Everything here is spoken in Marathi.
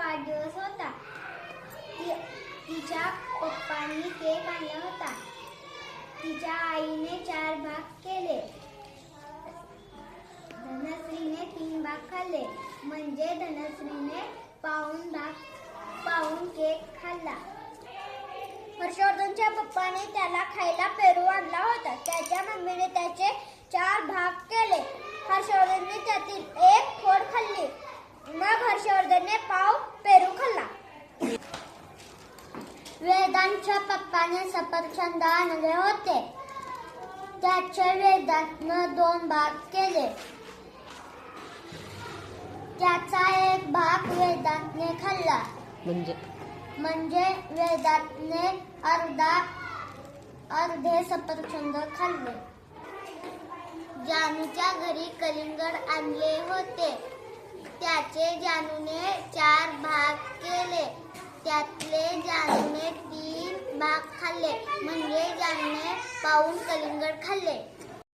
वाढदिवस होता. तिच्या पप्पांनी केक आणला होता. तिच्या आईने 4 भाग केले. धनश्रीने 3 भाग खाल्ले. म्हणजे धनश्रीने पाऊण केक खाल्ला. हर्षवर्धनच्या पप्पाने त्याला खायला पेरू आणला होता. त्याच्या मम्मीने त्याचे 4 भाग केले. हर्षवर्धनने त्यातील 1 फोड खाल्ली. मग हर्षवर्धनने पाव पेरू खाल्ला. वेदांतच्या पप्पाने सफरचंद आणले होते. त्याचे वेदांतनं 2 भाग केले. त्याचा 1 भाग वेदांतने खाल्ला. म्हणजे वेदांतने अर्धे सफरचंद खाल्ले. जानूच्या घरी कलिंगड आणले होते. त्याचे जानूने 4 भाग केले. त्यातले जानूने 3 भाग खाल्ले. म्हणजे जानूने पाऊण कलिंगड खाल्ले.